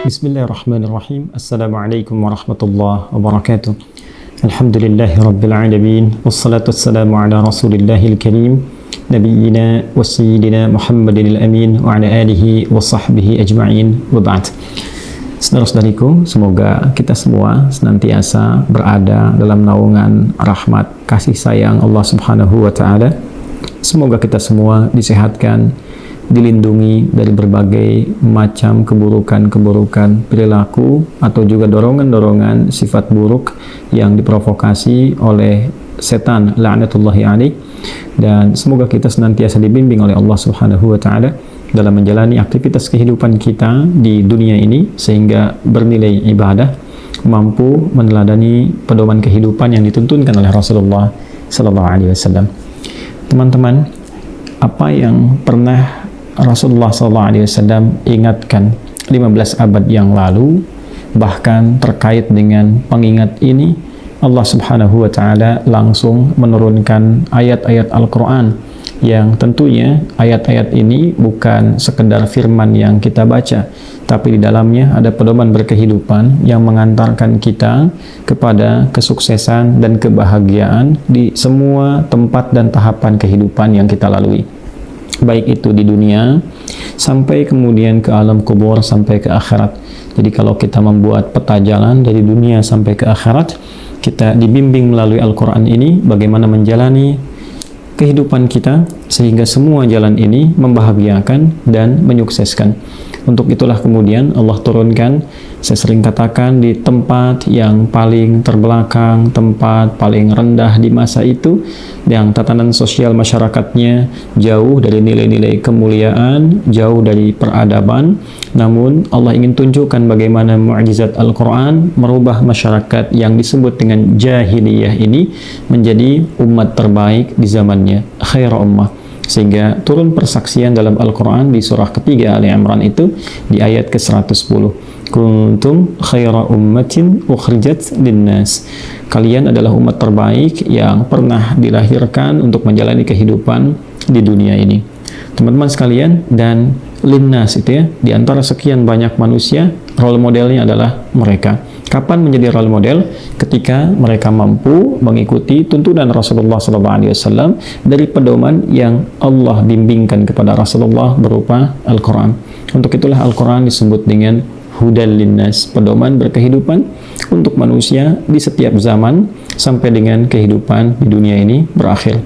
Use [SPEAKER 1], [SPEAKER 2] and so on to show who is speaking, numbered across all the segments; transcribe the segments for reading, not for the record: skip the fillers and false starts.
[SPEAKER 1] Bismillahirrahmanirrahim. Assalamualaikum warahmatullahi wabarakatuh. Alhamdulillahi rabbil alamin. Wassalatu wassalamu ala rasulillahil karim, nabiyyina wa sayyidina Muhammadin al-amin wa ala alihi wa sahbihi ajma'in wa ba'd. Saudara-saudariku, semoga kita semua senantiasa berada dalam naungan rahmat kasih sayang Allah Subhanahu wa taala. Semoga kita semua disehatkan, dilindungi dari berbagai macam keburukan-keburukan perilaku atau juga dorongan-dorongan sifat buruk yang diprovokasi oleh setan la'natullahi alaih, dan semoga kita senantiasa dibimbing oleh Allah Subhanahu wa taala dalam menjalani aktivitas kehidupan kita di dunia ini sehingga bernilai ibadah, mampu meneladani pedoman kehidupan yang dituntunkan oleh Rasulullah sallallahu alaihi wasallam. Teman-teman, apa yang pernah Rasulullah SAW ingatkan 15 abad yang lalu, bahkan terkait dengan pengingat ini Allah Subhanahu wa taala langsung menurunkan ayat-ayat Al-Qur'an yang tentunya ayat-ayat ini bukan sekedar firman yang kita baca, tapi di dalamnya ada pedoman berkehidupan yang mengantarkan kita kepada kesuksesan dan kebahagiaan di semua tempat dan tahapan kehidupan yang kita lalui, baik itu di dunia sampai kemudian ke alam kubur sampai ke akhirat. Jadi kalau kita membuat peta jalan dari dunia sampai ke akhirat, kita dibimbing melalui Al-Quran ini bagaimana menjalani kehidupan kita sehingga semua jalan ini membahagiakan dan menyukseskan. Untuk itulah kemudian Allah turunkan, saya sering katakan, di tempat yang paling terbelakang, tempat paling rendah di masa itu, yang tatanan sosial masyarakatnya jauh dari nilai-nilai kemuliaan, jauh dari peradaban, namun Allah ingin tunjukkan bagaimana mukjizat Al-Quran merubah masyarakat yang disebut dengan jahiliyah ini menjadi umat terbaik di zamannya, khair ummah. Sehingga turun persaksian dalam Al-Quran di surah ketiga Ali Imran itu di ayat ke-110, kuntum khaira ummatin ukhrijat linnas, kalian adalah umat terbaik yang pernah dilahirkan untuk menjalani kehidupan di dunia ini. Teman-teman sekalian, dan linnas itu ya, di antara sekian banyak manusia, role modelnya adalah mereka. Kapan menjadi role model? Ketika mereka mampu mengikuti tuntunan Rasulullah SAW dari pedoman yang Allah bimbingkan kepada Rasulullah berupa Al-Quran. Untuk itulah Al-Quran disebut dengan hudal linnas, pedoman berkehidupan untuk manusia di setiap zaman sampai dengan kehidupan di dunia ini berakhir.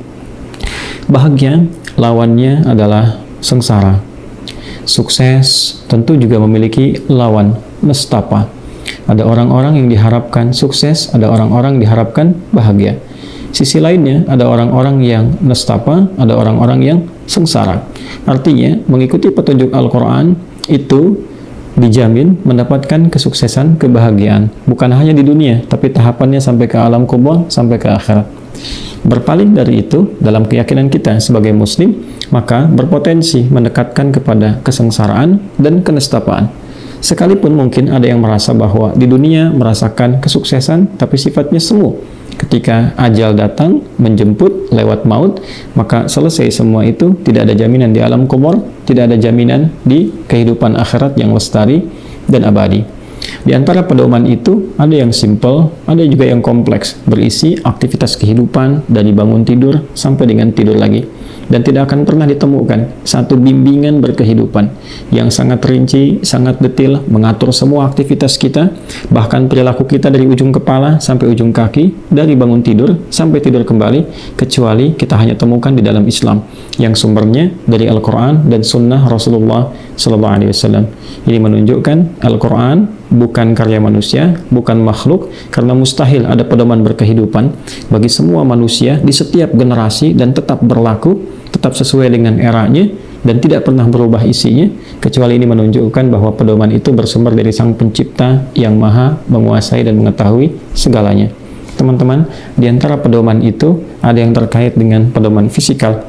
[SPEAKER 1] Bahagia lawannya adalah sengsara. Sukses tentu juga memiliki lawan, nestapa. Ada orang-orang yang diharapkan sukses, ada orang-orang yang diharapkan bahagia. Sisi lainnya, ada orang-orang yang nestapa, ada orang-orang yang sengsara. Artinya, mengikuti petunjuk Al-Quran itu dijamin mendapatkan kesuksesan, kebahagiaan. Bukan hanya di dunia, tapi tahapannya sampai ke alam kubur, sampai ke akhirat. Berpaling dari itu, dalam keyakinan kita sebagai muslim, maka berpotensi mendekatkan kepada kesengsaraan dan kenestapaan. Sekalipun mungkin ada yang merasa bahwa di dunia merasakan kesuksesan, tapi sifatnya semu. Ketika ajal datang, menjemput lewat maut, maka selesai semua itu. Tidak ada jaminan di alam kubur, tidak ada jaminan di kehidupan akhirat yang lestari dan abadi. Di antara pedoman itu, ada yang simple, ada juga yang kompleks, berisi aktivitas kehidupan dari bangun tidur sampai dengan tidur lagi. Dan tidak akan pernah ditemukan satu bimbingan berkehidupan yang sangat rinci, sangat detail, mengatur semua aktivitas kita, bahkan perilaku kita dari ujung kepala sampai ujung kaki, dari bangun tidur sampai tidur kembali, kecuali kita hanya temukan di dalam Islam, yang sumbernya dari Al-Quran dan Sunnah Rasulullah SAW. Ini menunjukkan Al-Quran bukan karya manusia, bukan makhluk, karena mustahil ada pedoman berkehidupan bagi semua manusia di setiap generasi dan tetap berlaku, tetap sesuai dengan eranya dan tidak pernah berubah isinya, kecuali ini menunjukkan bahwa pedoman itu bersumber dari Sang Pencipta yang maha menguasai dan mengetahui segalanya. Teman-teman, di antara pedoman itu ada yang terkait dengan pedoman fisikal.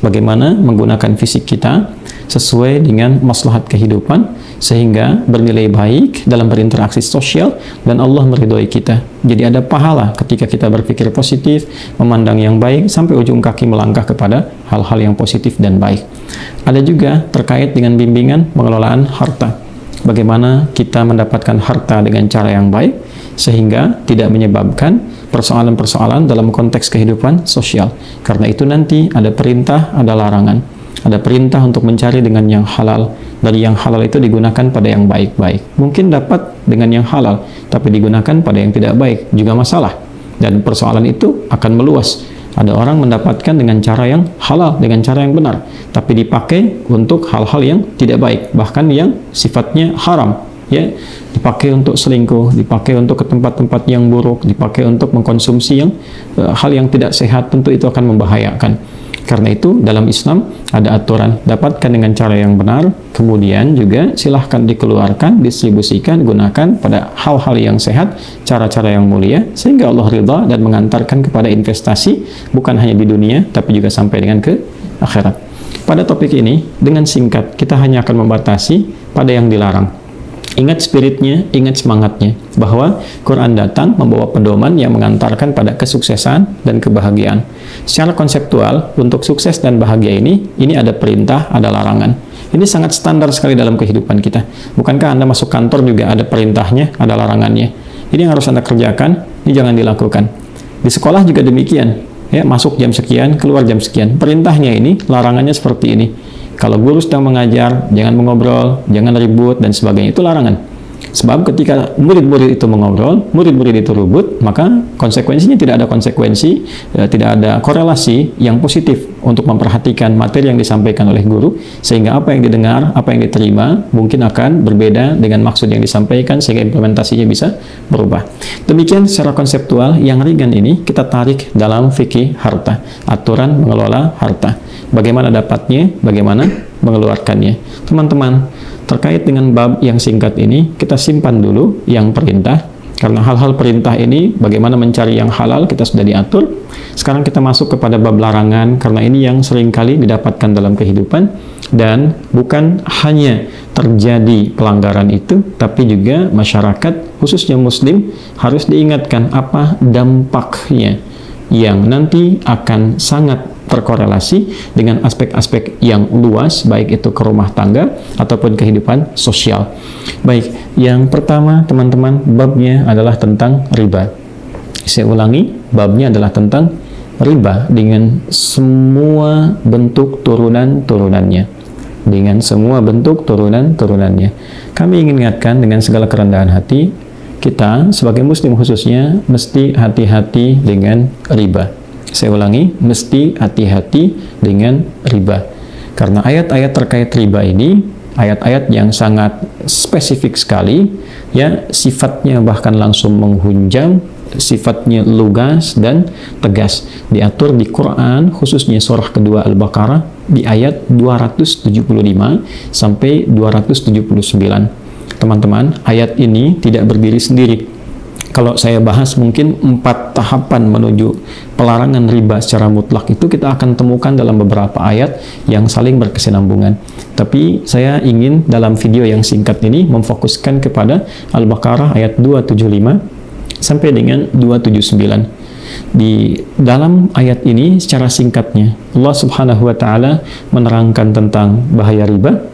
[SPEAKER 1] Bagaimana menggunakan fisik kita sesuai dengan maslahat kehidupan sehingga bernilai baik dalam berinteraksi sosial dan Allah meridhoi kita. Jadi ada pahala ketika kita berpikir positif, memandang yang baik sampai ujung kaki melangkah kepada hal-hal yang positif dan baik. Ada juga terkait dengan bimbingan pengelolaan harta. bagaimana kita mendapatkan harta dengan cara yang baik sehingga tidak menyebabkan persoalan-persoalan dalam konteks kehidupan sosial. Karena itu nanti ada perintah, ada larangan. Ada perintah untuk mencari dengan yang halal. Dari yang halal itu digunakan pada yang baik-baik. Mungkin dapat dengan yang halal, tapi digunakan pada yang tidak baik juga masalah. Dan persoalan itu akan meluas. Ada orang mendapatkan dengan cara yang halal, dengan cara yang benar, tapi dipakai untuk hal-hal yang tidak baik, bahkan yang sifatnya haram, ya, dipakai untuk selingkuh, dipakai untuk ke tempat-tempat yang buruk, dipakai untuk mengkonsumsi yang hal yang tidak sehat, tentu itu akan membahayakan. Karena itu dalam Islam ada aturan, dapatkan dengan cara yang benar, kemudian juga silahkan dikeluarkan, distribusikan, gunakan pada hal-hal yang sehat, cara-cara yang mulia, sehingga Allah ridha dan mengantarkan kepada investasi, bukan hanya di dunia, tapi juga sampai dengan ke akhirat. Pada topik ini, dengan singkat, kita hanya akan membatasi pada yang dilarang. Ingat spiritnya, ingat semangatnya, bahwa Quran datang membawa pedoman yang mengantarkan pada kesuksesan dan kebahagiaan. Secara konseptual, untuk sukses dan bahagia ini ada perintah, ada larangan. Ini sangat standar sekali dalam kehidupan kita. Bukankah Anda masuk kantor juga ada perintahnya, ada larangannya? Ini yang harus Anda kerjakan, ini jangan dilakukan. Di sekolah juga demikian, ya, masuk jam sekian, keluar jam sekian. Perintahnya ini, larangannya seperti ini. Kalau guru sedang mengajar, jangan mengobrol, jangan ribut, dan sebagainya. Itu larangan. Sebab ketika murid-murid itu mengobrol, murid-murid itu ribut, maka konsekuensinya tidak ada konsekuensi, tidak ada korelasi yang positif untuk memperhatikan materi yang disampaikan oleh guru, sehingga apa yang didengar, apa yang diterima, mungkin akan berbeda dengan maksud yang disampaikan, sehingga implementasinya bisa berubah. Demikian secara konseptual, yang ringan ini kita tarik dalam fikih harta, aturan mengelola harta. Bagaimana dapatnya, bagaimana mengeluarkannya. Teman-teman, terkait dengan bab yang singkat ini, kita simpan dulu yang perintah, karena hal-hal perintah ini, bagaimana mencari yang halal, kita sudah diatur. Sekarang kita masuk kepada bab larangan, karena ini yang seringkali didapatkan dalam kehidupan, dan bukan hanya terjadi pelanggaran itu, tapi juga masyarakat, khususnya Muslim, harus diingatkan apa dampaknya, yang nanti akan sangat terkorelasi dengan aspek-aspek yang luas, baik itu ke rumah tangga ataupun kehidupan sosial. Baik, yang pertama teman-teman, babnya adalah tentang riba. Saya ulangi, babnya adalah tentang riba dengan semua bentuk turunan-turunannya. Dengan semua bentuk turunan-turunannya. Kami ingin ingatkan dengan segala kerendahan hati, kita sebagai Muslim khususnya mesti hati-hati dengan riba. Saya ulangi, mesti hati-hati dengan riba. Karena ayat-ayat terkait riba ini, ayat-ayat yang sangat spesifik sekali, ya, sifatnya bahkan langsung menghunjam, sifatnya lugas dan tegas. Diatur di Quran, khususnya surah kedua Al-Baqarah, di ayat 275 sampai 279. Teman-teman, ayat ini tidak berdiri sendiri. Kalau saya bahas mungkin 4 tahapan menuju pelarangan riba secara mutlak itu kita akan temukan dalam beberapa ayat yang saling berkesinambungan. Tapi saya ingin dalam video yang singkat ini memfokuskan kepada Al-Baqarah ayat 275 sampai dengan 279. Di dalam ayat ini secara singkatnya Allah Subhanahu wa taala menerangkan tentang bahaya riba,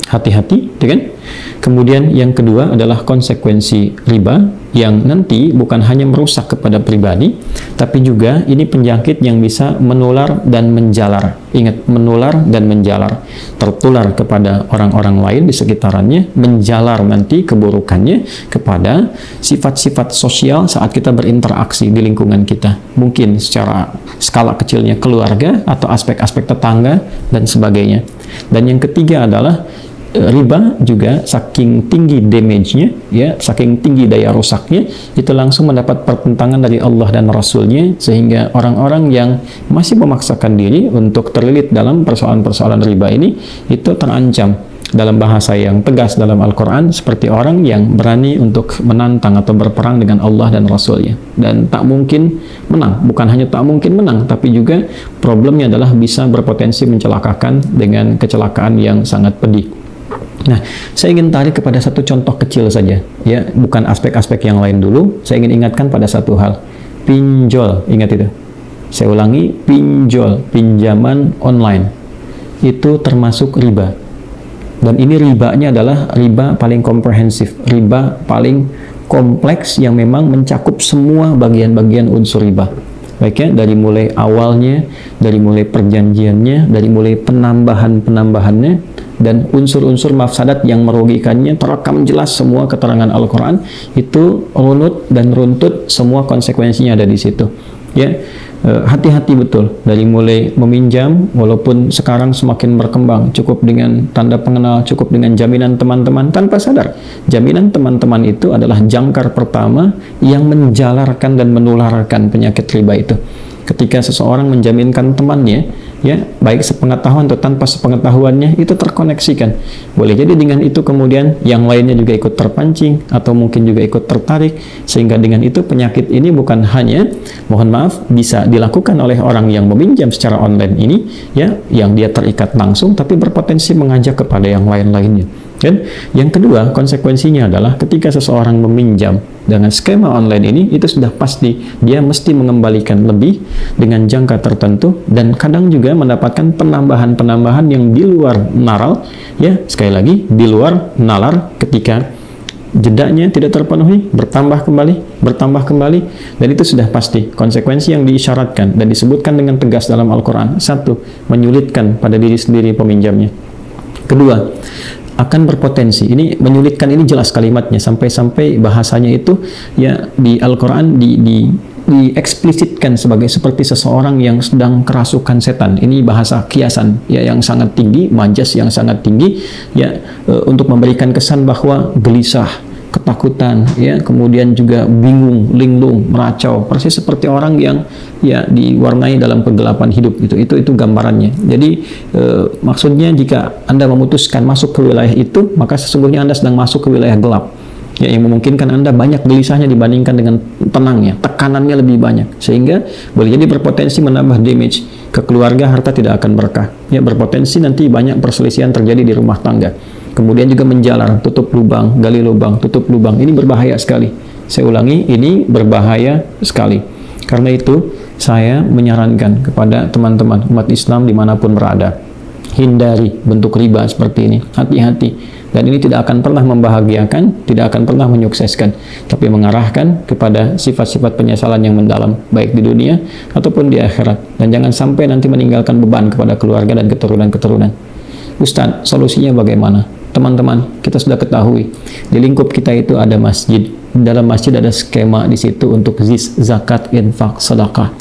[SPEAKER 1] hati-hati, kan? Kemudian yang kedua adalah konsekuensi riba yang nanti bukan hanya merusak kepada pribadi, tapi juga ini penyakit yang bisa menular dan menjalar. Ingat, menular dan menjalar. Tertular kepada orang-orang lain di sekitarnya, menjalar nanti keburukannya kepada sifat-sifat sosial saat kita berinteraksi di lingkungan kita. Mungkin secara skala kecilnya keluarga atau aspek-aspek tetangga dan sebagainya. Dan yang ketiga adalah riba juga saking tinggi damage-nya, ya, saking tinggi daya rusaknya, itu langsung mendapat pertentangan dari Allah dan Rasul-Nya, sehingga orang-orang yang masih memaksakan diri untuk terlilit dalam persoalan-persoalan riba ini, itu terancam. Dalam bahasa yang tegas dalam Al-Quran, seperti orang yang berani untuk menantang atau berperang dengan Allah dan Rasul-Nya. Dan tak mungkin menang, bukan hanya tak mungkin menang, tapi juga problemnya adalah bisa berpotensi mencelakakan dengan kecelakaan yang sangat pedih. Nah, saya ingin tarik kepada satu contoh kecil saja, ya, bukan aspek-aspek yang lain dulu. Saya ingin ingatkan pada satu hal, pinjol, ingat itu. Saya ulangi, pinjol, pinjaman online, itu termasuk riba. Dan ini ribanya adalah riba paling komprehensif, riba paling kompleks yang memang mencakup semua bagian-bagian unsur riba. Baik ya, dari mulai awalnya, dari mulai perjanjiannya, dari mulai penambahannya, dan unsur-unsur mafsadat yang merugikannya terekam jelas semua keterangan Al-Quran, itu runut dan runtut semua konsekuensinya ada di situ. Ya, hati-hati betul dari mulai meminjam, walaupun sekarang semakin berkembang, cukup dengan tanda pengenal, cukup dengan jaminan teman-teman, tanpa sadar jaminan teman-teman itu adalah jangkar pertama yang menjalarkan dan menularkan penyakit riba itu. Ketika seseorang menjaminkan temannya, ya, baik sepengetahuan atau tanpa sepengetahuannya, itu terkoneksikan. Boleh jadi dengan itu kemudian yang lainnya juga ikut terpancing atau mungkin juga ikut tertarik, sehingga dengan itu penyakit ini bukan hanya, mohon maaf, bisa dilakukan oleh orang yang meminjam secara online ini, ya, yang dia terikat langsung, tapi berpotensi mengajak kepada yang lain-lainnya. Dan yang kedua, konsekuensinya adalah ketika seseorang meminjam dengan skema online ini, itu sudah pasti dia mesti mengembalikan lebih dengan jangka tertentu, dan kadang juga mendapatkan penambahan-penambahan yang di luar nalar, ya, sekali lagi di luar nalar, ketika jedanya tidak terpenuhi, bertambah kembali, dan itu sudah pasti konsekuensi yang diisyaratkan dan disebutkan dengan tegas dalam Al-Quran. Satu, menyulitkan pada diri sendiri peminjamnya. Kedua, akan berpotensi, ini menyulitkan, ini jelas kalimatnya, sampai-sampai bahasanya itu ya di Al-Quran dieksplisitkan sebagai seperti seseorang yang sedang kerasukan setan. Ini bahasa kiasan ya yang sangat tinggi, majas yang sangat tinggi ya, untuk memberikan kesan bahwa gelisah, ketakutan, ya, kemudian juga bingung, linglung, meracau, persis seperti orang yang ya diwarnai dalam kegelapan hidup gitu. Itu gambarannya. Jadi maksudnya jika Anda memutuskan masuk ke wilayah itu, maka sesungguhnya Anda sedang masuk ke wilayah gelap, ya, yang memungkinkan Anda banyak gelisahnya dibandingkan dengan tenangnya, tekanannya lebih banyak, sehingga boleh jadi berpotensi menambah damage ke keluarga, harta tidak akan berkah, ya, berpotensi nanti banyak perselisihan terjadi di rumah tangga. Kemudian juga menjalar, tutup lubang, gali lubang, tutup lubang. Ini berbahaya sekali. Saya ulangi, ini berbahaya sekali. Karena itu, saya menyarankan kepada teman-teman umat Islam dimanapun berada, hindari bentuk riba seperti ini. Hati-hati. Dan ini tidak akan pernah membahagiakan, tidak akan pernah menyukseskan, tapi mengarahkan kepada sifat-sifat penyesalan yang mendalam, baik di dunia ataupun di akhirat. Dan jangan sampai nanti meninggalkan beban kepada keluarga dan keturunan-keturunan. Ustaz, solusinya bagaimana? Teman-teman, kita sudah ketahui di lingkup kita itu ada masjid. Dalam masjid ada skema di situ untuk zakat, infak, sedekah.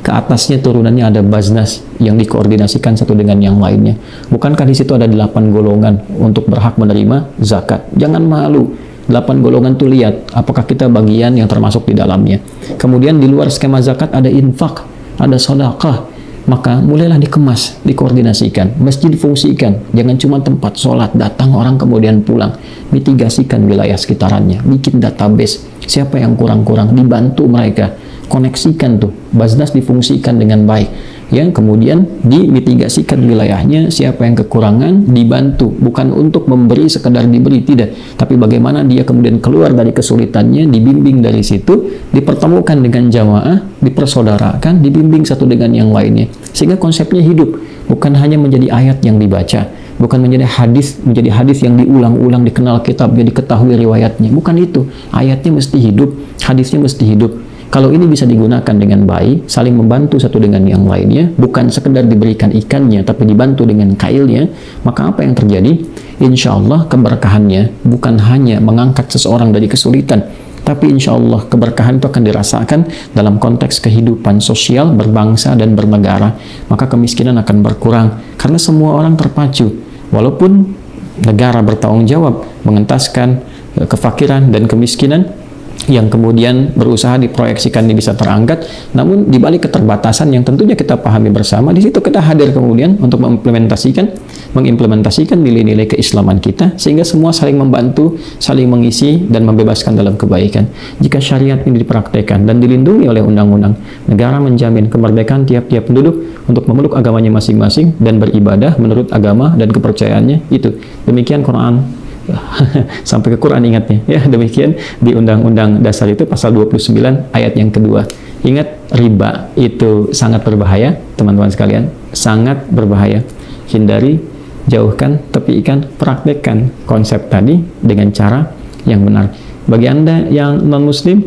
[SPEAKER 1] Ke atasnya turunannya ada baznas yang dikoordinasikan satu dengan yang lainnya. Bukankah di situ ada 8 golongan untuk berhak menerima zakat? Jangan malu. 8 golongan itu lihat apakah kita bagian yang termasuk di dalamnya. Kemudian di luar skema zakat ada infak, ada sedekah. Maka mulailah dikemas, dikoordinasikan, masjid difungsikan, jangan cuma tempat sholat, datang orang kemudian pulang. Mitigasikan wilayah sekitarannya, bikin database, siapa yang kurang-kurang, dibantu mereka, koneksikan tuh, baznas difungsikan dengan baik. Yang kemudian dimitigasikan wilayahnya, siapa yang kekurangan, dibantu, bukan untuk memberi sekedar diberi, tidak, tapi bagaimana dia kemudian keluar dari kesulitannya, dibimbing dari situ, dipertemukan dengan jamaah, dipersaudarakan, dibimbing satu dengan yang lainnya, sehingga konsepnya hidup, bukan hanya menjadi ayat yang dibaca, bukan menjadi hadis yang diulang-ulang, dikenal kitab, jadi diketahui riwayatnya, bukan itu. Ayatnya mesti hidup, hadisnya mesti hidup. Kalau ini bisa digunakan dengan baik, saling membantu satu dengan yang lainnya, bukan sekedar diberikan ikannya, tapi dibantu dengan kailnya, maka apa yang terjadi? Insya Allah keberkahannya bukan hanya mengangkat seseorang dari kesulitan, tapi insya Allah keberkahan itu akan dirasakan dalam konteks kehidupan sosial, berbangsa, dan bernegara. Maka kemiskinan akan berkurang, karena semua orang terpacu. Walaupun negara bertanggung jawab mengentaskan kefakiran dan kemiskinan, yang kemudian berusaha diproyeksikan ini bisa terangkat, namun dibalik keterbatasan yang tentunya kita pahami bersama, di situ kita hadir kemudian untuk mengimplementasikan nilai-nilai keislaman kita, sehingga semua saling membantu, saling mengisi, dan membebaskan dalam kebaikan. Jika syariat ini dipraktekkan dan dilindungi oleh undang-undang, negara menjamin kemerdekaan tiap-tiap penduduk untuk memeluk agamanya masing-masing dan beribadah menurut agama dan kepercayaannya itu. Demikian Quran. Sampai ke Quran ingatnya ya. Demikian di Undang-Undang Dasar itu pasal 29 ayat yang kedua. Ingat, riba itu sangat berbahaya teman-teman sekalian, sangat berbahaya. Hindari jauhkan, tepikan, praktekkan konsep tadi dengan cara yang benar. Bagi Anda yang non-muslim,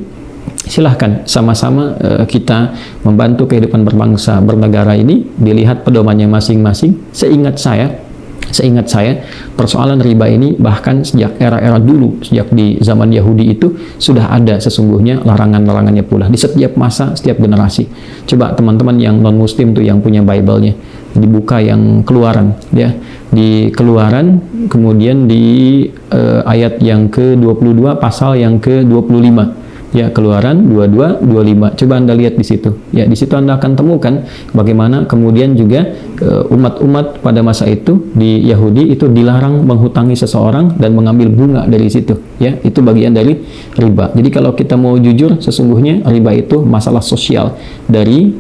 [SPEAKER 1] silahkan sama-sama kita membantu kehidupan berbangsa bernegara ini, dilihat pedomannya masing-masing. Seingat saya, persoalan riba ini bahkan sejak era-era dulu, sejak di zaman Yahudi itu sudah ada sesungguhnya larangan-larangannya pula di setiap masa, setiap generasi. Coba teman-teman yang non-muslim tuh yang punya Bible-nya, dibuka yang Keluaran, ya, di Keluaran, kemudian di ayat yang ke-22 pasal yang ke-25. Ya, Keluaran 22, 25. Coba Anda lihat di situ. Ya, di situ Anda akan temukan bagaimana kemudian juga umat-umat pada masa itu di Yahudi itu dilarang menghutangi seseorang dan mengambil bunga dari situ. Ya, itu bagian dari riba. Jadi kalau kita mau jujur, sesungguhnya riba itu masalah sosial dari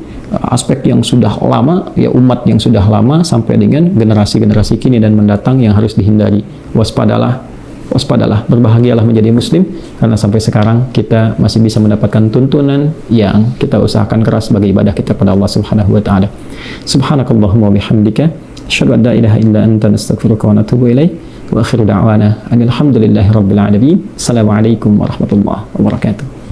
[SPEAKER 1] aspek yang sudah lama, ya, umat yang sudah lama sampai dengan generasi-generasi kini dan mendatang yang harus dihindari. Waspadalah, berbahagialah menjadi muslim, karena sampai sekarang kita masih bisa mendapatkan tuntunan yang kita usahakan keras sebagai ibadah kita pada Allah Subhanahu wa taala. Subhanakallahumma wa bihamdika, asyhadu an la ilaha illa anta, nastaghfiruka wa natubu ilaik. Wa akhiru da'wana alhamdulillahi rabbil alamin. Assalamualaikum warahmatullahi wabarakatuh.